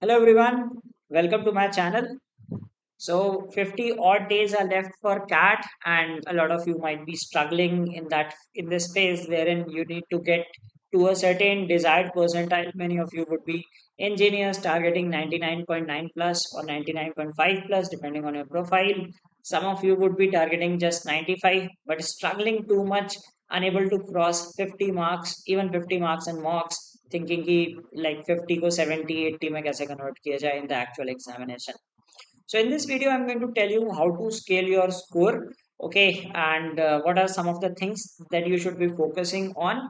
Hello everyone, welcome to my channel. So 50 odd days are left for CAT, and a lot of you might be struggling in this phase wherein you need to get to a certain desired percentile. Many of you would be engineers targeting 99.9 plus or 99.5 plus depending on your profile. Some of you would be targeting just 95 but struggling too much, unable to cross 50 marks, even 50 marks and mocks, thinking कि like 50 को 70 80 में कैसे convert किया जाए in the actual examination. So in this video, I'm going to tell you how to scale your score, okay, and what are some of the things that you should be focusing on,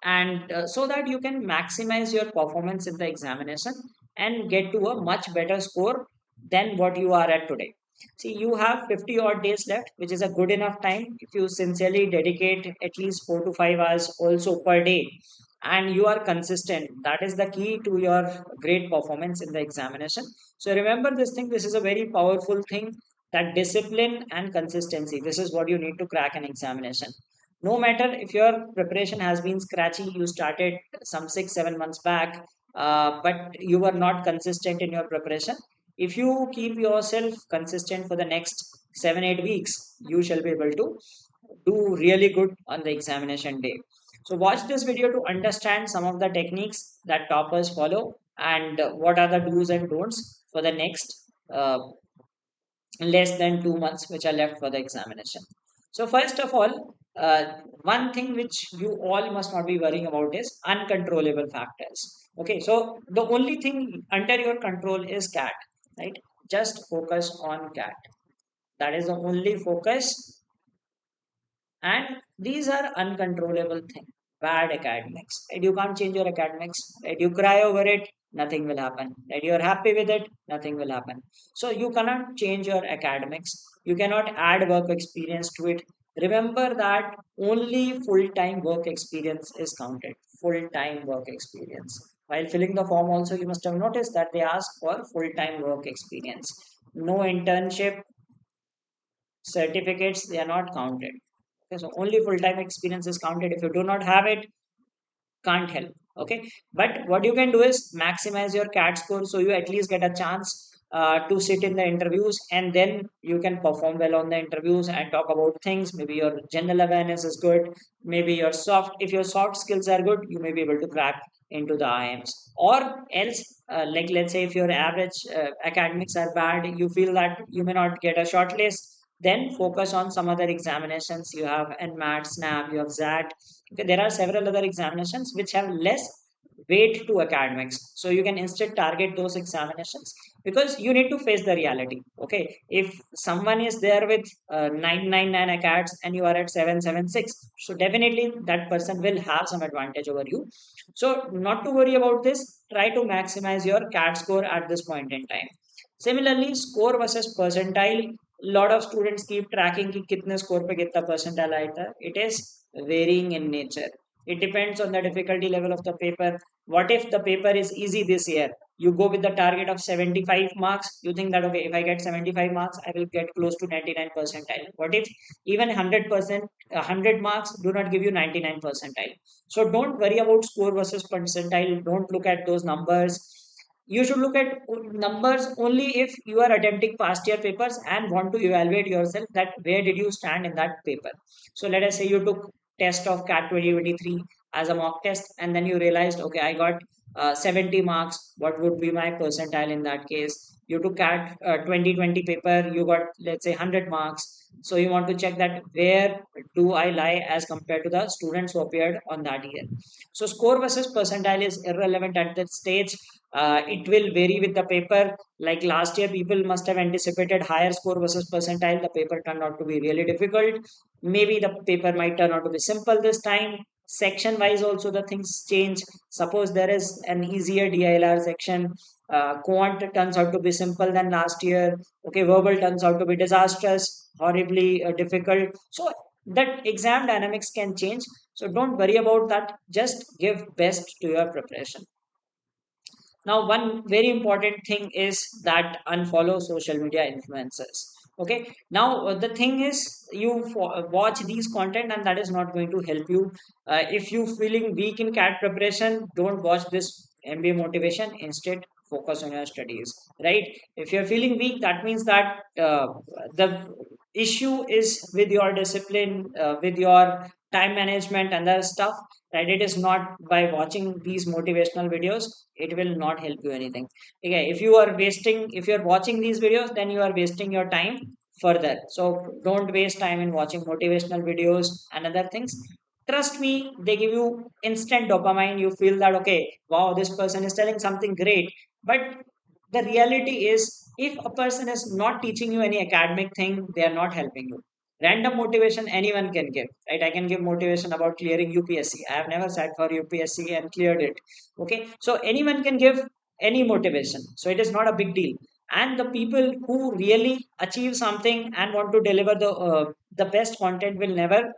and so that you can maximize your performance in the examination and get to a much better score than what you are at today. See, you have 50 odd days left, which is a good enough time if you sincerely dedicate at least 4 to 5 hours also per day and you are consistent. That is the key to your great performance in the examination. So remember this thing, this is a very powerful thing, that discipline and consistency. This is what you need to crack an examination. No matter if your preparation has been scratchy, you started some 6 7 months back, but you were not consistent in your preparation. If you keep yourself consistent for the next 7 8 weeks, you shall be able to do really good on the examination day. So watch this video to understand some of the techniques that toppers follow and what are the do's and don'ts for the next less than 2 months which are left for the examination. So first of all, one thing which you all must not be worrying about is uncontrollable factors. Okay, so the only thing under your control is cat, right? Just focus on cat. That is the only focus, and these are uncontrollable things. Bad academics, right? You can't change your academics, right? You cry over it, nothing will happen, right? You're happy with it, nothing will happen. So you cannot change your academics, you cannot add work experience to it. Remember that only full-time work experience is counted. Full-time work experience. While filling the form also, you must have noticed that they ask for full-time work experience. No internship certificates, they are not counted. Okay, so only full-time experience is counted. If you do not have it, can't help. Okay, but what you can do is maximize your cat score, so you at least get a chance to sit in the interviews, and then you can perform well on the interviews and talk about things. Maybe your general awareness is good, maybe your soft, if your soft skills are good, you may be able to crack into the IMs. Or else, like let's say if your average academics are bad, you feel that you may not get a short list, then focus on some other examinations. You have NMAT, SNAP, you have ZAT. Okay, there are several other examinations which have less weight to academics. So you can instead target those examinations, because you need to face the reality. Okay, if someone is there with 999 acads and you are at 776, so definitely that person will have some advantage over you. So not to worry about this, try to maximize your CAT score at this point in time. Similarly, score versus percentile, lot of students keep tracking कि कितने score पे कितना percentile आया था. It is varying in nature. It depends on the difficulty level of the paper. What if the paper is easy this year? You go with the target of 75 marks. You think that, okay, if I get 75 marks, I will get close to 99 percentile. What if even 100%, 100 marks do not give you 99 percentile? So don't worry about score versus percentile. Don't look at those numbers. You should look at numbers only if you are attempting past year papers and want to evaluate yourself that where did you stand in that paper. So let us say you took test of CAT 2023 as a mock test, and then you realized, okay, I got 70 marks. What would be my percentile in that case? You took CAT 2020 paper, you got, let's say, 100 marks. So you want to check that where do I lie as compared to the students who appeared on that year. So score versus percentile is irrelevant at that stage. It will vary with the paper. Like last year, people must have anticipated higher score versus percentile. The paper turned out to be really difficult. Maybe the paper might turn out to be simple this time. Section wise, also the things change. Suppose there is an easier DILR section. Quant turns out to be simple than last year. Okay, verbal turns out to be disastrous, horribly difficult. So that exam dynamics can change. So don't worry about that. Just give best to your preparation. Now, one very important thing is that unfollow social media influencers. Okay. Now, the thing is, you watch these content, and that is not going to help you. If you feeling weak in CAT preparation, don't watch this MBA motivation. Instead, focus on your studies, right? If you're feeling weak, that means that the issue is with your discipline, with your time management and other stuff, right? It is not by watching these motivational videos, it will not help you anything. Okay, if you're watching these videos, then you are wasting your time further. So don't waste time in watching motivational videos and other things. Trust me, they give you instant dopamine. You feel that, okay, wow, this person is telling something great. But the reality is, if a person is not teaching you any academic thing, they are not helping you. Random motivation anyone can give, right? I can give motivation about clearing UPSC. I have never sat for UPSC and cleared it. Okay, so anyone can give any motivation, so it is not a big deal. And the people who really achieve something and want to deliver the best content will never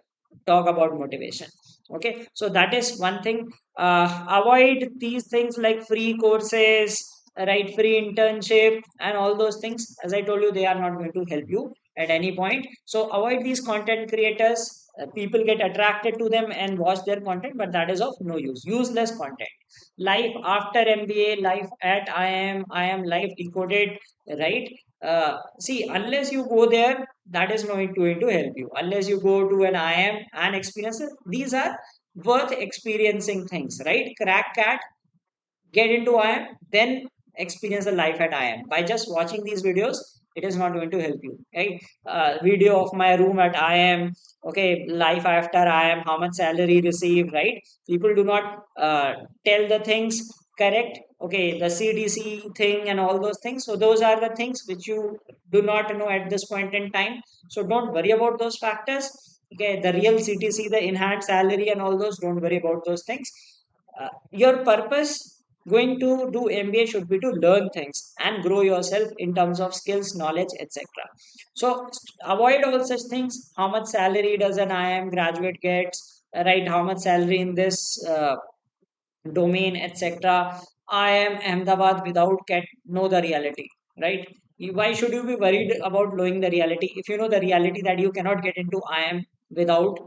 talk about motivation. Okay, so that is one thing. Avoid these things like free courses, right? Free internship and all those things. As I told you, they are not going to help you at any point. So avoid these content creators. People get attracted to them and watch their content, but that is of no use. Useless content. Life after MBA, life at I am life decoded, right? See, unless you go there, that is not going to help you. Unless you go to an IM and experience it, these are worth experiencing things, right? Crack cat, get into IM, then experience the life at IM. By just watching these videos, it is not going to help you, right? Video of my room at IM, okay, life after IM, how much salary received, right? People do not tell the things correct, okay, the CDC thing and all those things. So those are the things which you do not know at this point in time. So don't worry about those factors. Okay, the real CTC, the enhanced salary and all those, don't worry about those things. Your purpose going to do MBA should be to learn things and grow yourself in terms of skills, knowledge, etc. So avoid all such things. How much salary does an IIM graduate gets? Right? How much salary in this domain, etc. I am Ahmedabad without cat know the reality, right? Why should you be worried about knowing the reality if you know the reality that you cannot get into IM without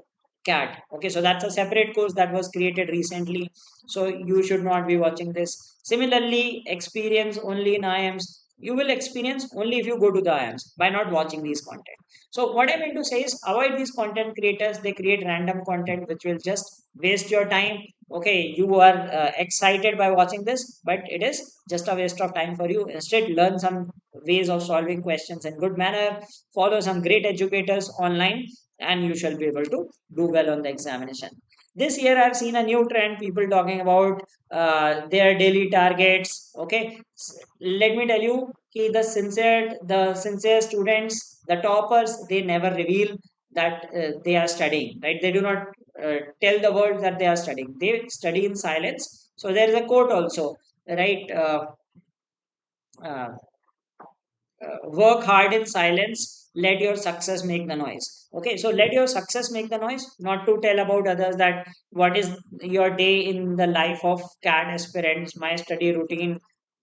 CAT? Okay, so that's a separate course that was created recently. So you should not be watching this. Similarly, experience only in IMs. You will experience only if you go to the IMs by not watching these content. So what I mean to say is avoid these content creators. They create random content which will just waste your time. Okay, you are excited by watching this, but it is just a waste of time for you. Instead, learn some ways of solving questions in good manner, follow some great educators online, and you shall be able to do well on the examination. This year I've seen a new trend, people talking about their daily targets. Okay, let me tell you, the sincere students, the toppers, they never reveal that they are studying, right? They do not tell the world that they are studying. They study in silence. So there is a quote also, right? Uh, Work hard in silence, let your success make the noise. Okay, so let your success make the noise, not to tell about others that what is your day in the life of CAD aspirants, my study routine.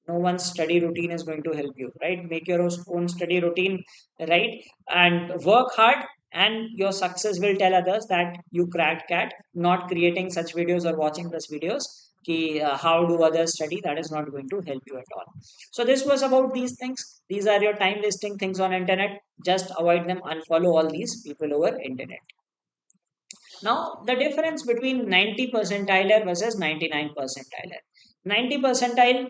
No one's study routine is going to help you, right? Make your own study routine, right? And work hard, and your success will tell others that you cracked CAD. Not creating such videos or watching those videos ki, how do others study, that is not going to help you at all. So this was about these things. These are your time wasting things on internet. Just avoid them, unfollow all these people over internet. Now, the difference between 90 percentile versus 99 percentile. 90 percentile,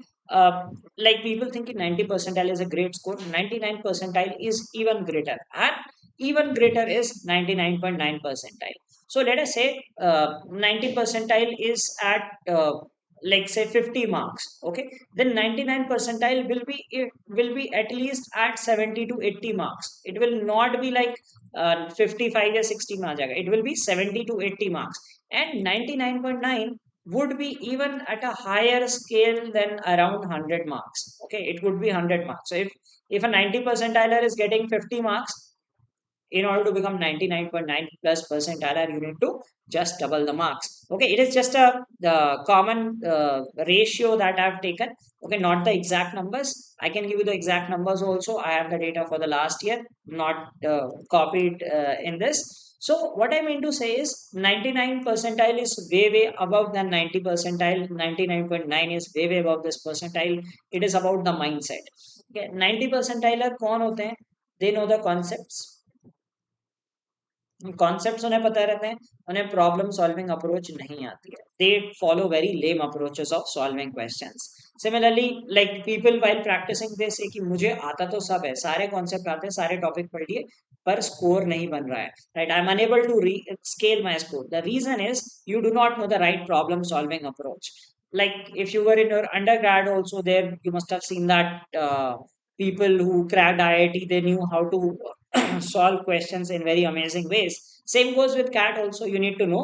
like people thinking 90 percentile is a great score. 99 percentile is even greater, and even greater is 99.9 percentile. So let us say 90 percentile is at like say 50 marks. Okay, then 99 percentile will be at least at 70 to 80 marks. It will not be like 55 or 60 marks. It will be 70 to 80 marks, and 99.9 would be even at a higher scale than around 100 marks. Okay, it would be 100 marks. So if a 90 percentiler is getting 50 marks, in order to become 99.9 plus percentile, you need to just double the marks. Okay, it is just a the common ratio that I've taken. Okay, not the exact numbers. I can give you the exact numbers also. I have the data for the last year, not copied in this. So what I mean to say is 99 percentile is way above than 90 percentile. 99.9 is way above this percentile. It is about the mindset. Okay, 90 percentiler कौन होते हैं? They know the concepts. Concepts उन्हें पता रहते हैं, उन्हें problem solving approach नहीं आती है. They follow very lame approaches of solving questions. Similarly like people while practising they say कि मुझे आता तो सब है, सारे कॉन्सेप्ट आते हैं, सारे टॉपिक पढ़ लिए, पर स्कोर नहीं बन रहा है. Right, I am unable to scale my score. The reason is you do not know the right problem solving approach. Like if you were in your undergrad also, there you must have seen that people who cracked IIT, they knew how to solve questions in very amazing ways. Same goes with CAT also. You need to know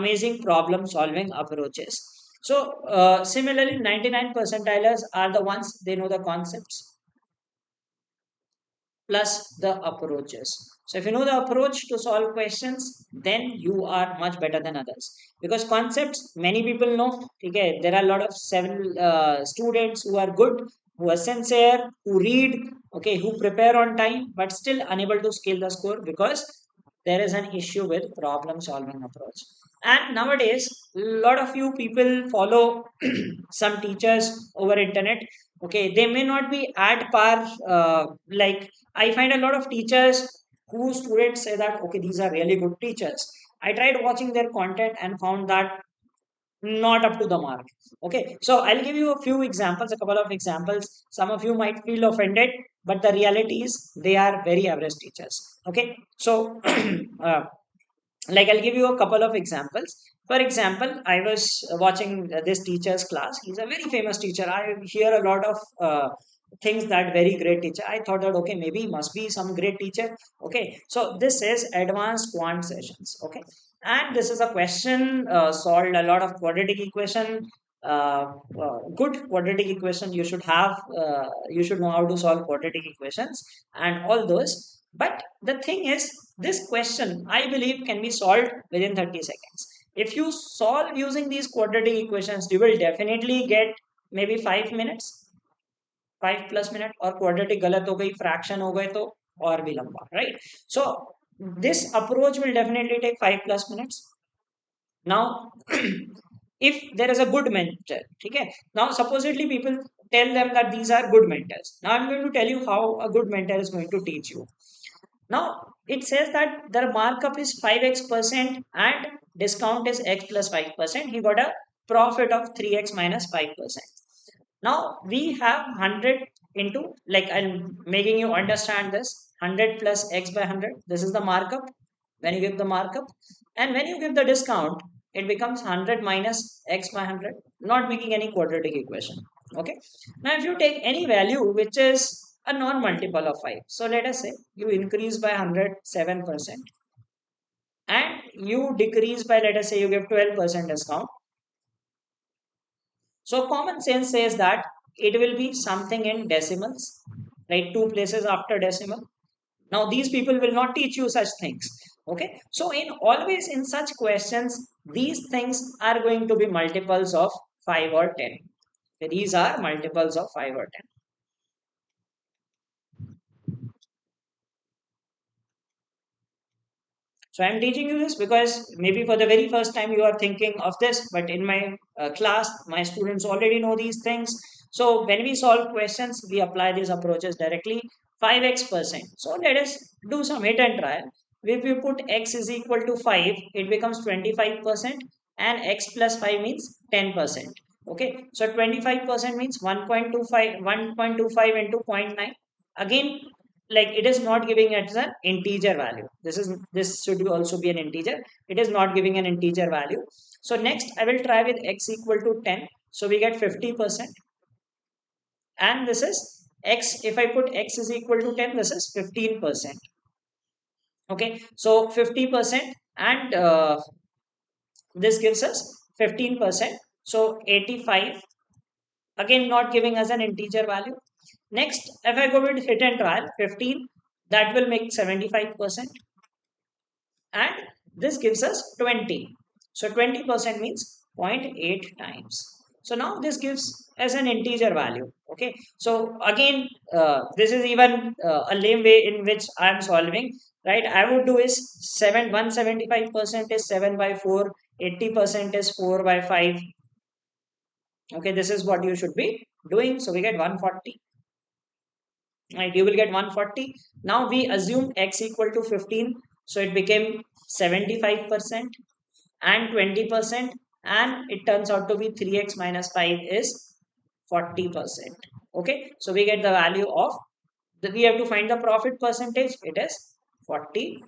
amazing problem solving approaches. So similarly, 99 percentilers are the ones they know the concepts plus the approaches. So if you know the approach to solve questions, then you are much better than others. Because concepts, many people know. Okay, there are a lot of seven students who are good, who are sincere, who read, okay, who prepare on time, but still unable to scale the score because there is an issue with problem solving approach. And nowadays, a lot of you people follow some teachers over internet. Okay, they may not be at par. Like I find a lot of teachers who students say that okay, these are really good teachers. I tried watching their content and found that not up to the mark. Okay, so I'll give you a few examples, a couple of examples. Some of you might feel offended, but the reality is they are very average teachers. Okay, so uh, like I'll give you a couple of examples. For example, I was watching this teacher's class. He's a very famous teacher. I hear a lot of things that very great teacher. I thought that okay, maybe he must be some great teacher. Okay, so this is advanced quant sessions. Okay, and this is a question solved a lot of quadratic equation. Good quadratic equation you should have. You should know how to solve quadratic equations and all those. But the thing is, this question I believe can be solved within 30 seconds. If you solve using these quadratic equations, you will definitely get maybe 5 minutes, 5 plus minute. और quadratic गलत हो गई, fraction हो गए तो और भी लंबा, right? So this approach will definitely take 5 plus minutes. Now if there is a good mentor, okay, now supposedly people tell them that these are good mentors. Now I'm going to tell you how a good mentor is going to teach you. Now it says that the markup is 5x percent and discount is x plus 5%. He got a profit of 3x minus 5%. Now we have 100 into, like I'm making you understand this, 100 plus x by 100. This is the markup when you give the markup. And when you give the discount, it becomes 100 minus x by 100, not making any quadratic equation. Okay. Now if you take any value which is a non-multiple of 5. So let us say you increase by 107% and you decrease by, let us say you give 12% discount. So common sense says that it will be something in decimals, right? Two places after decimal. Now these people will not teach you such things. Okay. So in always in such questions, these things are going to be multiples of 5 or 10. These are multiples of 5 or 10. So I'm teaching you this because maybe for the very first time you are thinking of this, but in my class, my students already know these things. So when we solve questions, we apply these approaches directly. 5x percent. So let us do some hit and trial. If we put x is equal to 5, it becomes 25% and x plus 5 means 10%. Okay, so 25% means 1.25, 1.25 into zero point 0.9. Again, like it is not giving it as an integer value. This should also be an integer. It is not giving an integer value. So next I will try with x equal to 10. So we get 50%. And this is x. If I put x is equal to 10, this is 15%. Okay, so 50% and this gives us 15%. So 85. Again, not giving us an integer value. Next, if I go with hit and trial, 15, that will make 75%. And this gives us 20. So 20% means 0.8 times. So now this gives as an integer value. Okay. So again, this is even a lame way in which I am solving. Right. I would do is 175% is 7 by 4, 80% is 4 by 5. Okay. This is what you should be doing. So we get 140. Right. You will get 140. Now we assume x equal to 15. So it became 75% and 20%, and it turns out to be 3x minus 5 is 40%. Okay, so we get the value of we have to find the profit percentage. It is 40%.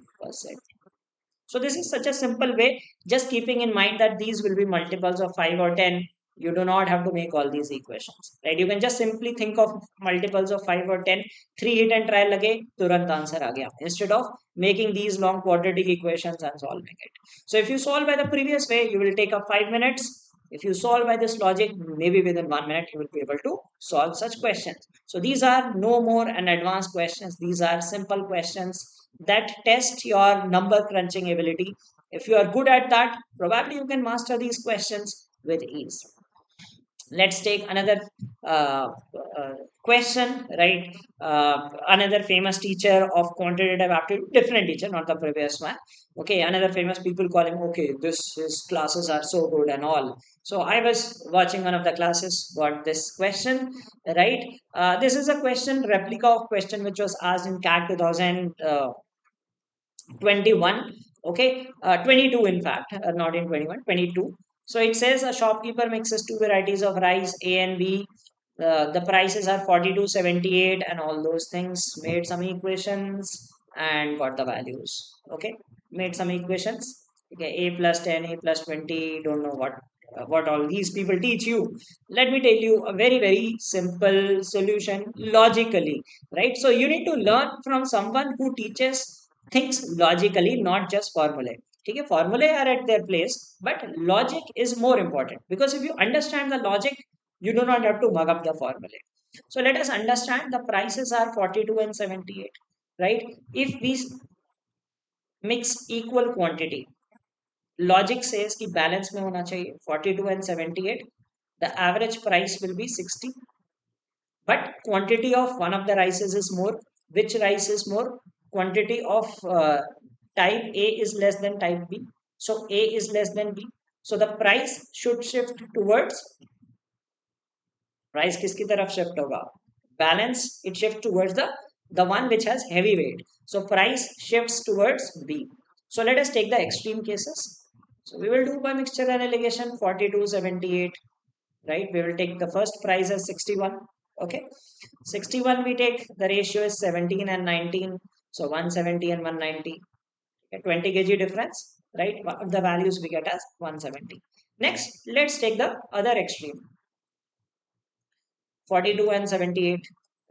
So this is such a simple way, just keeping in mind that these will be multiples of 5 or 10. You do not have to make all these equations, right? You can just simply think of multiples of 5 or 10, 3 hit and try lage, turant answer aa gaya, instead of making these long quadratic equations and solving it. So if you solve by the previous way, you will take up 5 minutes. If you solve by this logic, maybe within 1 minute, you will be able to solve such questions. So these are no more an advanced questions. These are simple questions that test your number crunching ability. If you are good at that, probably you can master these questions with ease. Let's take another uh, question, right? Another famous teacher of quantitative aptitude, different teacher, not the previous one. Okay, another famous people call him, okay, this his classes are so good and all. So I was watching one of the classes, got this question, right? This is a question, replica of question which was asked in CAT 2021. Okay, 22 in fact, not in 21, 22. So it says a shopkeeper mixes two varieties of rice, A and B. The prices are 42.78 and all those things. Made some equations and got the values. Okay, made some equations. Okay, A plus 10, A plus 20, don't know what all these people teach you. Let me tell you a very, very simple solution logically, right? So you need to learn from someone who teaches things logically, not just formulae. Okay, formulae are at their place, but logic is more important, because if you understand the logic, you do not have to mug up the formulae. So let us understand the prices are 42 and 78, right? If we mix equal quantity, logic says कि balance में होना चाहिए 42 and 78. The average price will be 60, but quantity of one of the rices is more. Which rice is more? Quantity of type A is less than type B, so A is less than B, so the price should shift towards, price किसकी तरफ shift होगा? Balance, it shifts towards the one which has heavy weight, so price shifts towards B. So let us take the extreme cases. So we will do by mixture and allocation 42 78, right? We will take the first price as 61. Okay, 61 we take, the ratio is 17 and 19, so 170 and 190. Okay, 20 kg difference, right? The values we get as 170. Next, let's take the other extreme, 42 and 78,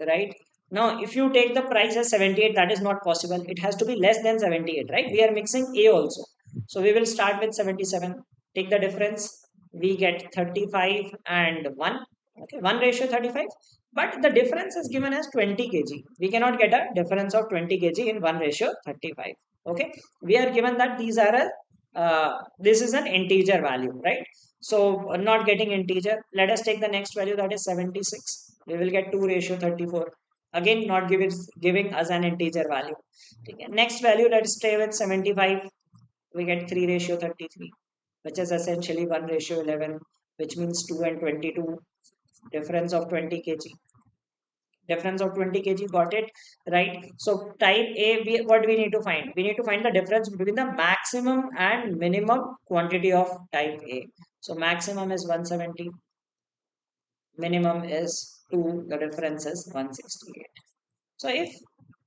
right? Now if you take the price as 78, that is not possible, it has to be less than 78, right? We are mixing A also, so we will start with 77, take the difference, we get 35 and 1. Okay, 1 ratio 35, but the difference is given as 20 kg. We cannot get a difference of 20 kg in 1 ratio 35. Okay, we are given that these are a this is an integer value, right? So not getting integer, let us take the next value, that is 76. We will get 2 ratio 34. Again, not giving us an integer value. Okay. Next value, let's stay with 75. We get 3 ratio 33, which is essentially 1 ratio 11, which means 2 and 22, difference of 20 kg. Difference of 20 kg, got it, right? So type A, what we need to find? We need to find the difference between the maximum and minimum quantity of type A. So maximum is 170, minimum is 2, the difference is 168. So if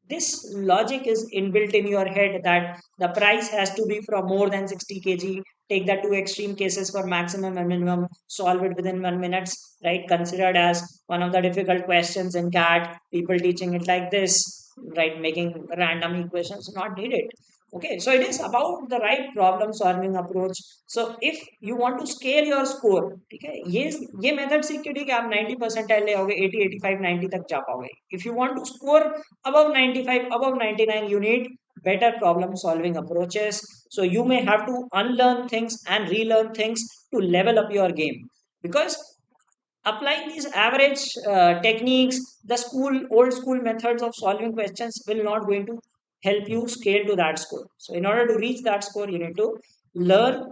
this logic is inbuilt in your head that the price has to be from more than 60 kg, take the two extreme cases for maximum and minimum, solve it within 1 minute, right? Considered as one of the difficult questions in CAT, people teaching it like this, right? Making random equations, not needed. Okay, so it is about the right problem solving approach. So if you want to scale your score, okay, ये method सीख के ठीक है आप 90 percentile ले आओगे, 80 85 90 तक जा पाओगे. If you want to score above 95, above 99, you need better problem solving approaches. So you may have to unlearn things and relearn things to level up your game, because Applying these average techniques, the old school methods of solving questions will not going to help you scale to that score. So in order to reach that score, you need to learn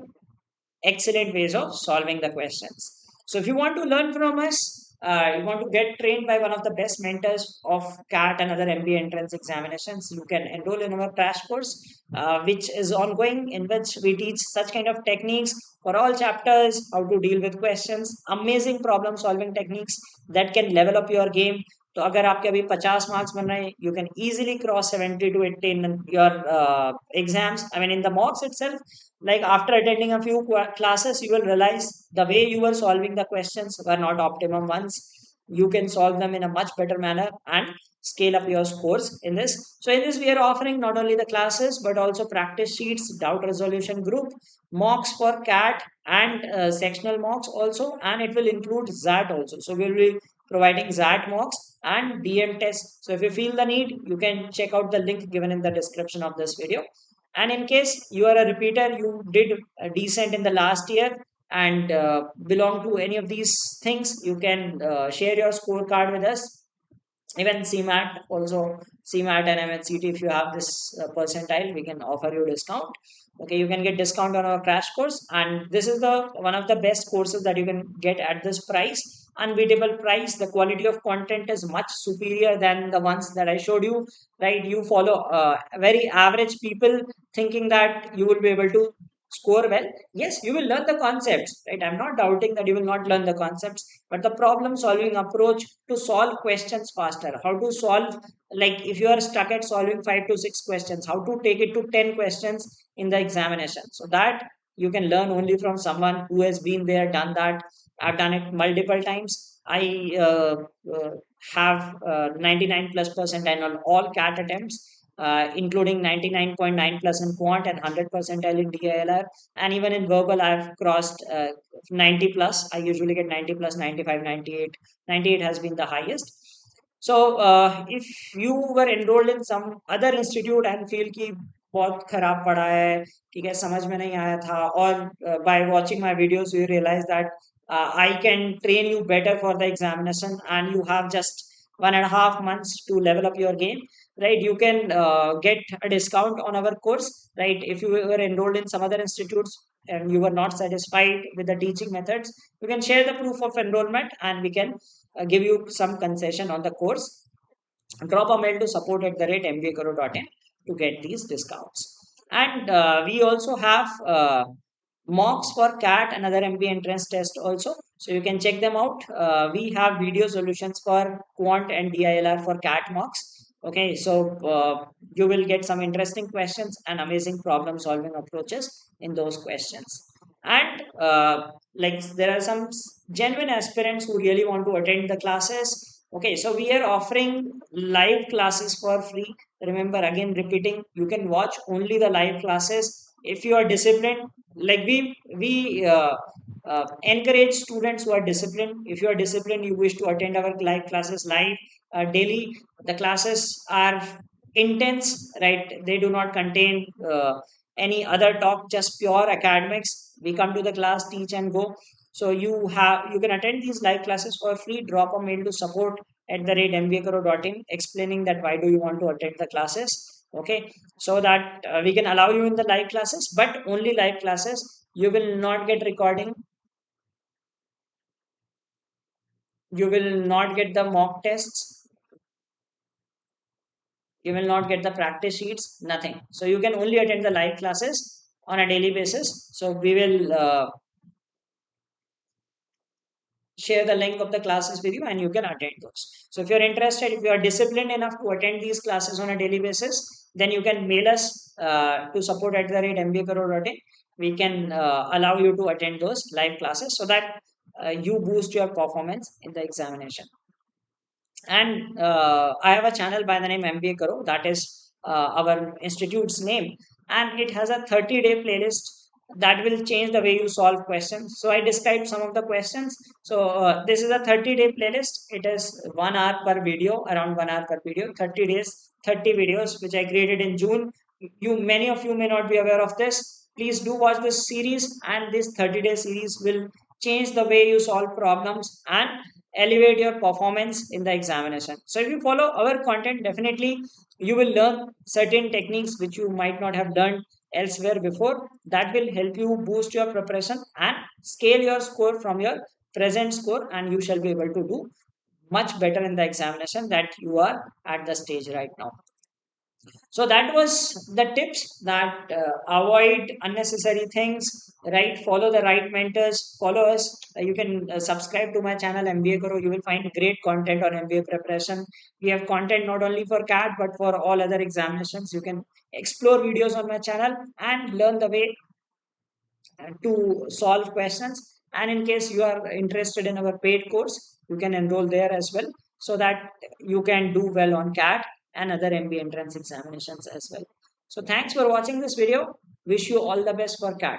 excellent ways of solving the questions. So if you want to learn from us, you want to get trained by one of the best mentors of CAT and other MBA entrance examinations, you can enroll in our crash course, which is ongoing, in which we teach such kind of techniques for all chapters, how to deal with questions, amazing problem solving techniques that can level up your game. तो अगर आपके अभी 50 marks बन रहे हैं, you can easily cross 70 to 80 in your exams. I mean, in the mocks itself, like after attending a few classes, you will realize the way you were solving the questions were not optimum ones. You can solve them in a much better manner and scale up your scores in this. So in this, we are offering not only the classes but also practice sheets, doubt resolution group, mocks for CAT, and sectional mocks also, and it will include ZAT also. So we will be providing ZAT mocks and DM tests. So if you feel the need, you can check out the link given in the description of this video. And in case you are a repeater, you did decent in the last year and belong to any of these things, you can share your scorecard with us. Even CMAT also, CMAT and MHCT, if you have this percentile, we can offer you discount. Okay, you can get discount on our crash course, and this is the one of the best courses that you can get at this price, unbeatable price. The quality of content is much superior than the ones that I showed you, right? You follow very average people thinking that you will be able to score well. Yes, you will learn the concepts, right? I'm not doubting that you will not learn the concepts, but the problem solving approach to solve questions faster, how to solve, like if you are stuck at solving 5 to 6 questions, how to take it to 10 questions in the examination, so that you can learn only from someone who has been there, done that. I've done it multiple times. I have 99 plus percentile on all CAT attempts, including 99.9 plus in Quant and 100 percentile in DILR. And even in verbal, I've crossed 90 plus. I usually get 90 plus, 95, 98. 98 has been the highest. So if you were enrolled in some other institute and feel कि बहुत खराब पढ़ा है, ठीक है, समझ में नहीं आया था, और by watching my videos you realize that I can train you better for the examination and you have just 1.5 months to level up your game, right? You can get a discount on our course, right? If you were enrolled in some other institutes and you were not satisfied with the teaching methods, you can share the proof of enrollment and we can give you some concession on the course. Drop a mail to support at the rate mbakaro.in to get these discounts. And we also have mocks for CAT and other MBA entrance test also. So you can check them out. We have video solutions for Quant and DILR for CAT mocks. Okay, so you will get some interesting questions and amazing problem solving approaches in those questions. And like there are some genuine aspirants who really want to attend the classes. Okay, so we are offering live classes for free. Remember, again repeating, you can watch only the live classes if you are disciplined. Like we encourage students who are disciplined. If you are disciplined, you wish to attend our live classes live daily. The classes are intense, right? They do not contain any other talk, just pure academics. We come to the class, teach and go. So you can attend these live classes for free. Drop a mail to support at the rate mbakaro.in explaining that why do you want to attend the classes. Okay, so that we can allow you in the live classes, but only live classes. You will not get recording. You will not get the mock tests. You will not get the practice sheets. Nothing. So you can only attend the live classes on a daily basis. So we will share the link of the classes with you and you can attend those. So if you're interested, if you are disciplined enough to attend these classes on a daily basis, then you can mail us to support at the rate mbakaro.in. We can allow you to attend those live classes so that you boost your performance in the examination. And I have a channel by the name MBA Karo, that is our institute's name, and it has a 30-day playlist that will change the way you solve questions. So I described some of the questions. So this is a 30-day playlist. It is 1 hour per video, around 1 hour per video, 30 days, 30 videos, which I created in June. Many of you may not be aware of this. Please do watch this series, and this 30-day series will change the way you solve problems, and elevate your performance in the examination. So if you follow our content, definitely you will learn certain techniques which you might not have done elsewhere before. That will help you boost your preparation and scale your score from your present score, and you shall be able to do much better in the examination that you are at the stage right now. So that was the tips that avoid unnecessary things, right? Follow the right mentors, follow us. You can subscribe to my channel MBA Guru. You will find great content on MBA preparation. We have content not only for CAT but for all other examinations. You can explore videos on my channel and learn the way to solve questions. And in case you are interested in our paid course, you can enroll there as well, so that you can do well on CAT and other MBA entrance examinations as well. So thanks for watching this video. Wish you all the best for CAT.